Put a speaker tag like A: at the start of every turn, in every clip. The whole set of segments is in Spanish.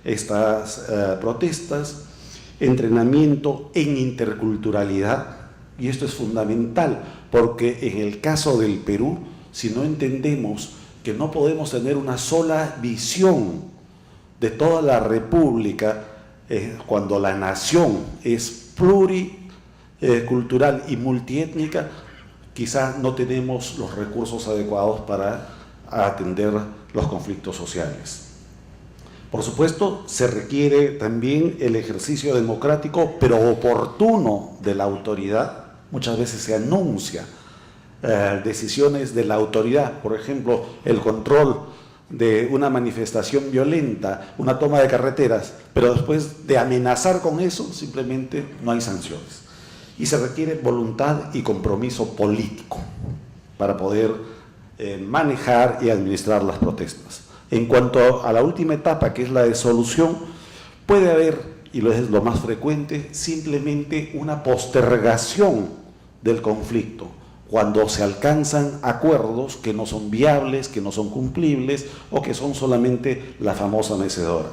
A: estas protestas, entrenamiento en interculturalidad, y esto es fundamental porque en el caso del Perú, si no entendemos que no podemos tener una sola visión de toda la república, cuando la nación es pluricultural y multiétnica, quizá no tenemos los recursos adecuados para atender los conflictos sociales. Por supuesto, se requiere también el ejercicio democrático, pero oportuno, de la autoridad. Muchas veces se anuncia decisiones de la autoridad, por ejemplo, el control de una manifestación violenta, una toma de carreteras, pero después de amenazar con eso, simplemente no hay sanciones. Y se requiere voluntad y compromiso político para poder manejar y administrar las protestas. En cuanto a la última etapa, que es la de solución, puede haber, y es lo más frecuente, simplemente una postergación del conflicto, cuando se alcanzan acuerdos que no son viables, que no son cumplibles o que son solamente la famosa mecedora.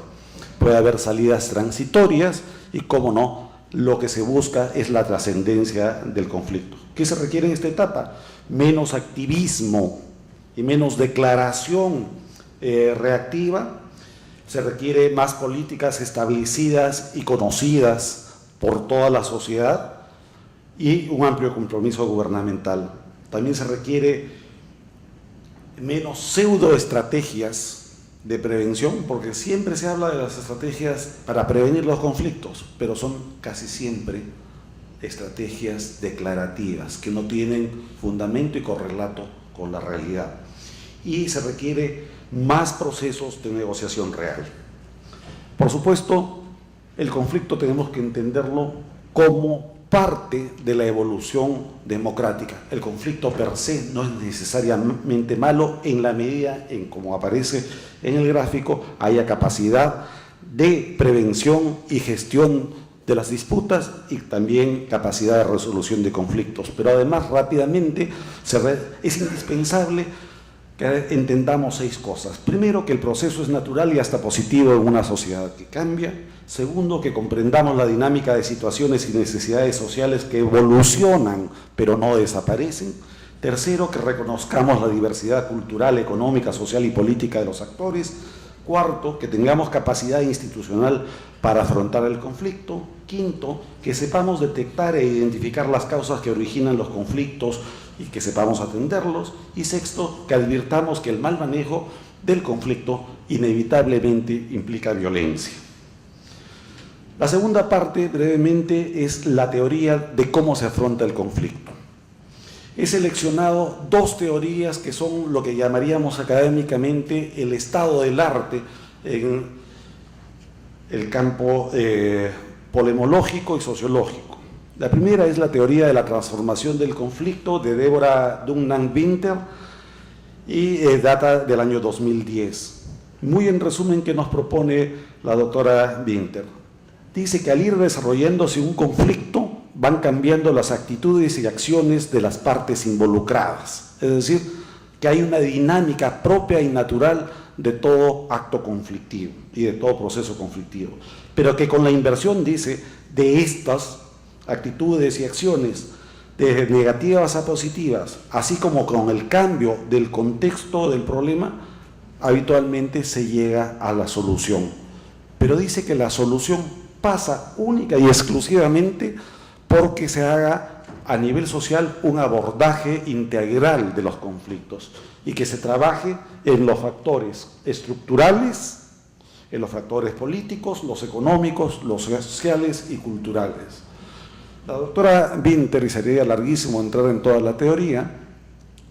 A: Puede haber salidas transitorias y, cómo no, lo que se busca es la trascendencia del conflicto. ¿Qué se requiere en esta etapa? Menos activismo y menos declaración reactiva. Se requiere más políticas establecidas y conocidas por toda la sociedad y un amplio compromiso gubernamental. También se requiere menos pseudoestrategias de prevención, porque siempre se habla de las estrategias para prevenir los conflictos, pero son casi siempre estrategias declarativas que no tienen fundamento y correlato con la realidad. Y se requiere más procesos de negociación real. Por supuesto, el conflicto tenemos que entenderlo como parte de la evolución democrática. El conflicto per se no es necesariamente malo en la medida en, como aparece en el gráfico, haya capacidad de prevención y gestión de las disputas y también capacidad de resolución de conflictos. Pero además, rápidamente, es indispensable que entendamos 6 cosas. Primero, que el proceso es natural y hasta positivo en una sociedad que cambia. Segundo, que comprendamos la dinámica de situaciones y necesidades sociales que evolucionan, pero no desaparecen. Tercero, que reconozcamos la diversidad cultural, económica, social y política de los actores. Cuarto, que tengamos capacidad institucional para afrontar el conflicto. Quinto, que sepamos detectar e identificar las causas que originan los conflictos y que sepamos atenderlos. Y sexto, que advirtamos que el mal manejo del conflicto inevitablemente implica violencia. La segunda parte, brevemente, es la teoría de cómo se afronta el conflicto. He seleccionado 2 teorías que son lo que llamaríamos académicamente el estado del arte en el campo polemológico y sociológico. La primera es la teoría de la transformación del conflicto de Deborah Dunham-Winter y data del año 2010. Muy en resumen, ¿qué nos propone la doctora Winter? Dice que al ir desarrollándose un conflicto van cambiando las actitudes y acciones de las partes involucradas. Es decir, que hay una dinámica propia y natural de todo acto conflictivo y de todo proceso conflictivo. Pero que con la inversión, dice, de estas actitudes y acciones, de negativas a positivas, así como con el cambio del contexto del problema, habitualmente se llega a la solución. Pero dice que la solución pasa única y exclusivamente porque se haga a nivel social un abordaje integral de los conflictos y que se trabaje en los factores estructurales, en los factores políticos, los económicos, los sociales y culturales. La doctora Winter, y sería larguísimo entrar en toda la teoría,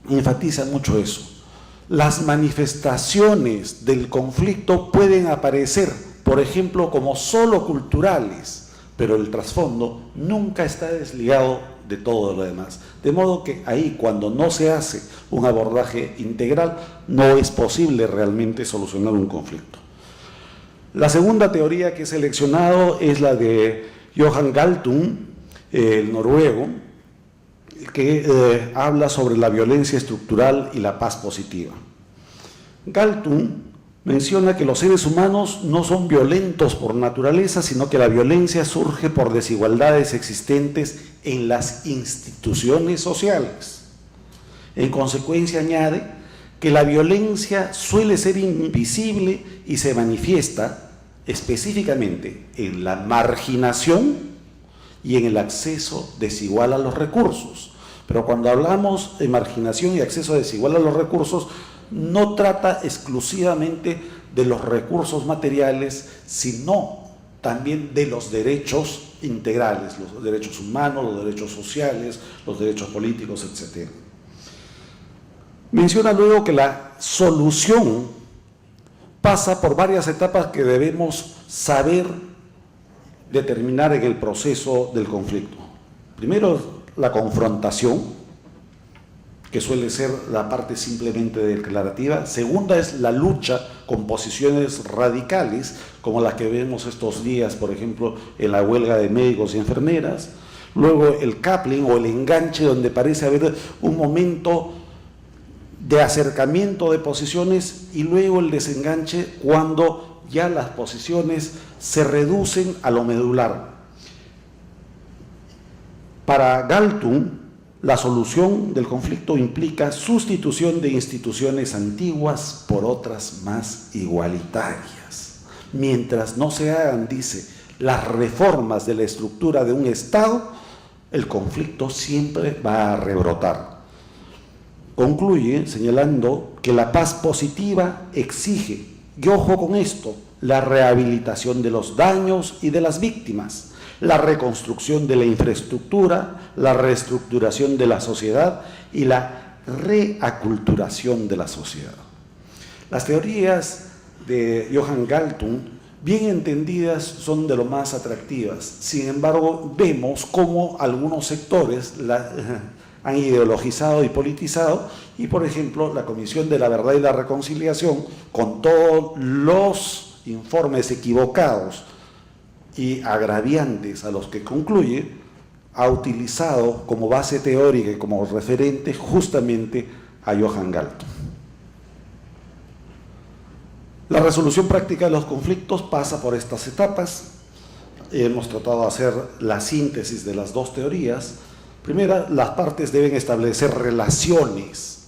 A: enfatiza mucho eso. Las manifestaciones del conflicto pueden aparecer, por ejemplo, como solo culturales, pero el trasfondo nunca está desligado de todo lo demás. De modo que ahí, cuando no se hace un abordaje integral, no es posible realmente solucionar un conflicto. La segunda teoría que he seleccionado es la de Johan Galtung, el noruego, que habla sobre la violencia estructural y la paz positiva. Galtung menciona que los seres humanos no son violentos por naturaleza, sino que la violencia surge por desigualdades existentes en las instituciones sociales. En consecuencia, añade que la violencia suele ser invisible y se manifiesta específicamente en la marginación y en el acceso desigual a los recursos. Pero cuando hablamos de marginación y acceso desigual a los recursos, no trata exclusivamente de los recursos materiales, sino también de los derechos integrales, los derechos humanos, los derechos sociales, los derechos políticos, etc. Menciona luego que la solución pasa por varias etapas que debemos saber determinar en el proceso del conflicto. Primero, la confrontación, que suele ser la parte simplemente declarativa. Segunda es la lucha con posiciones radicales, como las que vemos estos días, por ejemplo, en la huelga de médicos y enfermeras. Luego el coupling o el enganche, donde parece haber un momento de acercamiento de posiciones, y luego el desenganche cuando ya las posiciones se reducen a lo medular. Para Galtung, la solución del conflicto implica sustitución de instituciones antiguas por otras más igualitarias. Mientras no se hagan, dice, las reformas de la estructura de un Estado, el conflicto siempre va a rebrotar. Concluye señalando que la paz positiva exige, y ojo con esto, la rehabilitación de los daños y de las víctimas, la reconstrucción de la infraestructura, la reestructuración de la sociedad y la reaculturación de la sociedad. Las teorías de Johann Galtung, bien entendidas, son de lo más atractivas. Sin embargo, vemos cómo algunos sectores han ideologizado y politizado, y por ejemplo, la Comisión de la Verdad y la Reconciliación, con todos los informes equivocados y agraviantes a los que concluye, ha utilizado como base teórica y como referente justamente a Johann Galtung. La resolución práctica de los conflictos pasa por estas etapas. Hemos tratado de hacer la síntesis de las dos teorías. Primera, las partes deben establecer relaciones.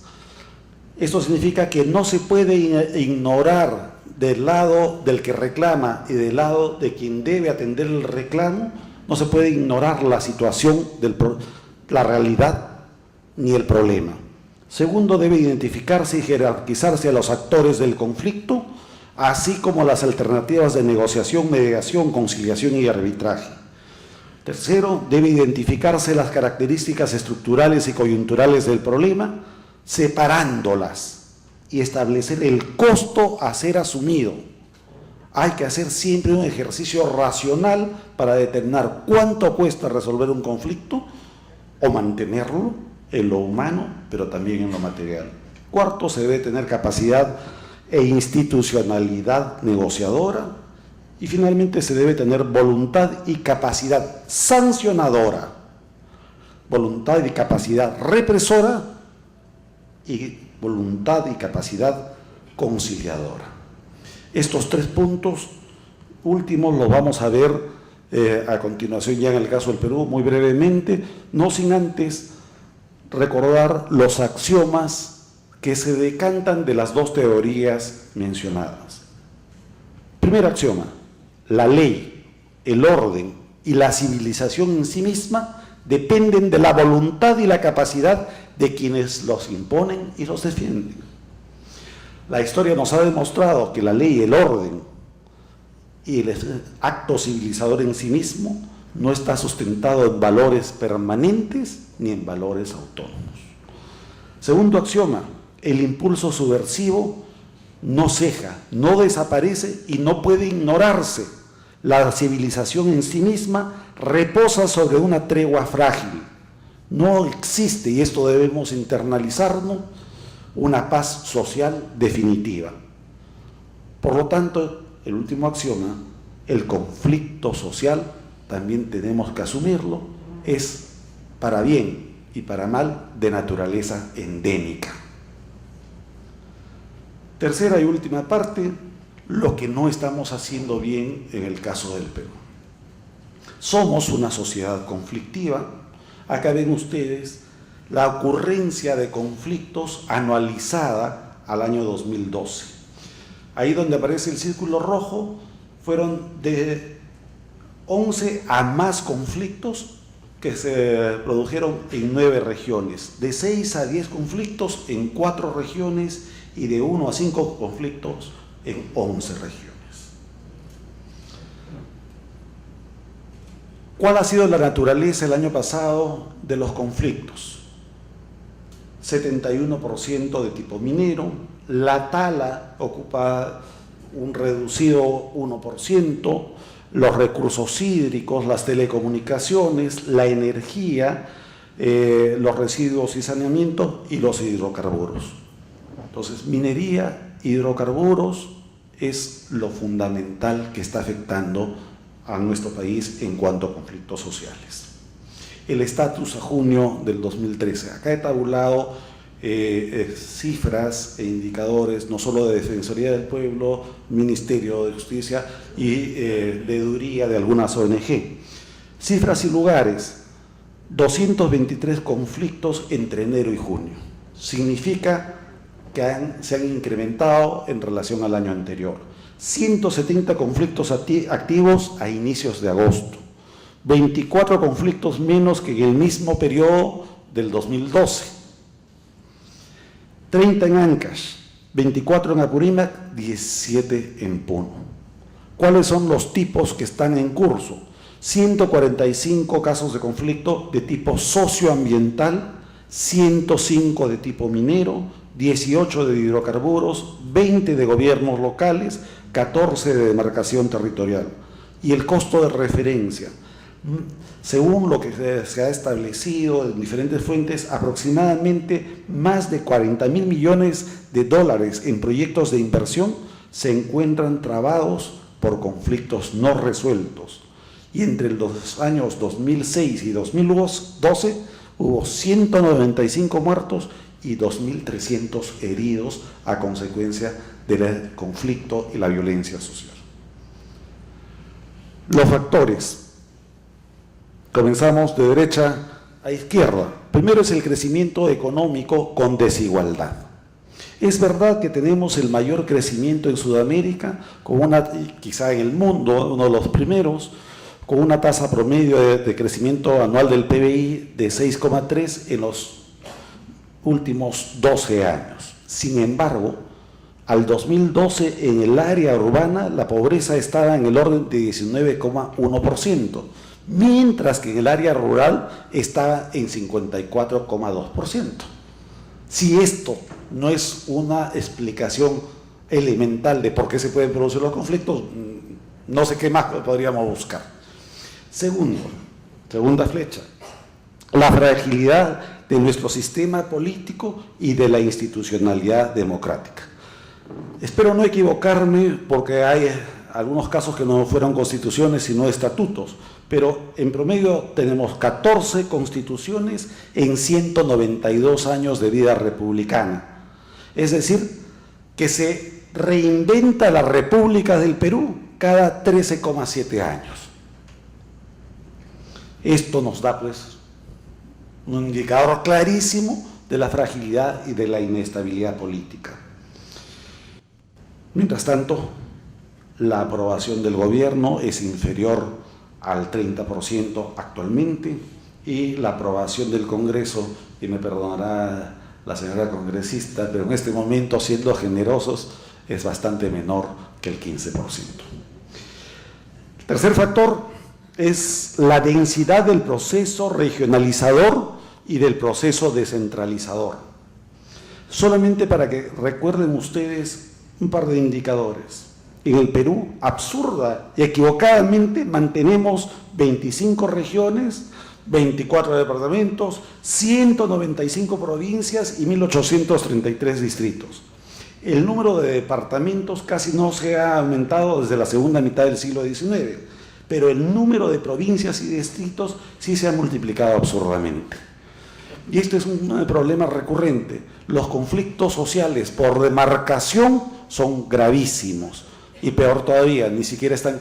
A: Esto significa que no se puede ignorar del lado del que reclama y del lado de quien debe atender el reclamo, no se puede ignorar la situación, la realidad ni el problema. Segundo, debe identificarse y jerarquizarse a los actores del conflicto, así como las alternativas de negociación, mediación, conciliación y arbitraje. Tercero, debe identificarse las características estructurales y coyunturales del problema, separándolas y establecer el costo a ser asumido. Hay que hacer siempre un ejercicio racional para determinar cuánto cuesta resolver un conflicto o mantenerlo en lo humano, pero también en lo material. Cuarto, se debe tener capacidad e institucionalidad negociadora. Y finalmente se debe tener voluntad y capacidad sancionadora, voluntad y capacidad represora y voluntad y capacidad conciliadora. Estos tres puntos últimos los vamos a ver a continuación ya en el caso del Perú muy brevemente, no sin antes recordar los axiomas que se decantan de las dos teorías mencionadas. Primer axioma: la ley, el orden y la civilización en sí misma dependen de la voluntad y la capacidad de quienes los imponen y los defienden. La historia nos ha demostrado que la ley, el orden y el acto civilizador en sí mismo no está sustentado en valores permanentes ni en valores autónomos. Segundo axioma: el impulso subversivo no ceja, no desaparece y no puede ignorarse. La civilización en sí misma reposa sobre una tregua frágil. No existe, y esto debemos internalizarnos, una paz social definitiva. Por lo tanto, el último axioma, el conflicto social, también tenemos que asumirlo, es para bien y para mal de naturaleza endémica. Tercera y última parte, lo que no estamos haciendo bien en el caso del Perú. Somos una sociedad conflictiva. Acá ven ustedes la ocurrencia de conflictos anualizada al año 2012. Ahí donde aparece el círculo rojo, fueron de 11 a más conflictos que se produjeron en 9 regiones, de 6 a 10 conflictos en 4 regiones y de 1 a 5 conflictos en 11 regiones. ¿Cuál ha sido la naturaleza el año pasado de los conflictos? 71% de tipo minero, la tala ocupa un reducido 1%, los recursos hídricos, las telecomunicaciones, la energía, los residuos y saneamiento y los hidrocarburos. Entonces, minería, hidrocarburos es lo fundamental que está afectando a nuestro país en cuanto a conflictos sociales. El estatus a junio del 2013. Acá he tabulado cifras e indicadores, no solo de Defensoría del Pueblo, Ministerio de Justicia y veeduría de algunas ONG. Cifras y lugares: 223 conflictos entre enero y junio. Significa que se han incrementado en relación al año anterior. 170 conflictos activos a inicios de agosto. 24 conflictos menos que en el mismo periodo del 2012. 30 en Ancash, 24 en Apurímac, 17 en Puno. ¿Cuáles son los tipos que están en curso? 145 casos de conflicto de tipo socioambiental, 105 de tipo minero, 18 de hidrocarburos, 20 de gobiernos locales, 14 de demarcación territorial. Y el costo de referencia, según lo que se ha establecido en diferentes fuentes, aproximadamente más de 40.000 millones de dólares en proyectos de inversión se encuentran trabados por conflictos no resueltos. Y entre los años 2006 y 2012 hubo 195 muertos y 2.300 heridos a consecuencia del conflicto y la violencia social. Los factores. Comenzamos de derecha a izquierda. Primero es el crecimiento económico con desigualdad. Es verdad que tenemos el mayor crecimiento en Sudamérica, quizá en el mundo, uno de los primeros, con una tasa promedio de crecimiento anual del PBI de 6,3 en los últimos 12 años. Sin embargo, al 2012 en el área urbana la pobreza estaba en el orden de 19,1%. Mientras que en el área rural está en 54,2%. Si esto no es una explicación elemental de por qué se pueden producir los conflictos, no sé qué más podríamos buscar. Segunda flecha, la fragilidad de nuestro sistema político y de la institucionalidad democrática. Espero no equivocarme porque hay algunos casos que no fueron constituciones sino estatutos, pero en promedio tenemos 14 constituciones en 192 años de vida republicana. Es decir, que se reinventa la República del Perú cada 13,7 años. Esto nos da pues un indicador clarísimo de la fragilidad y de la inestabilidad política. Mientras tanto, la aprobación del gobierno es inferior al 30% actualmente y la aprobación del Congreso, y me perdonará la señora congresista, pero en este momento, siendo generosos, es bastante menor que el 15%. El tercer factor es la densidad del proceso regionalizador y del proceso descentralizador. Solamente para que recuerden ustedes un par de indicadores. En el Perú, absurda y equivocadamente, mantenemos 25 regiones, 24 departamentos, 195 provincias y 1.833 distritos. El número de departamentos casi no se ha aumentado desde la segunda mitad del siglo XIX, pero el número de provincias y distritos sí se ha multiplicado absurdamente. Y este es un problema recurrente. Los conflictos sociales por demarcación son gravísimos. Y peor todavía, ni siquiera están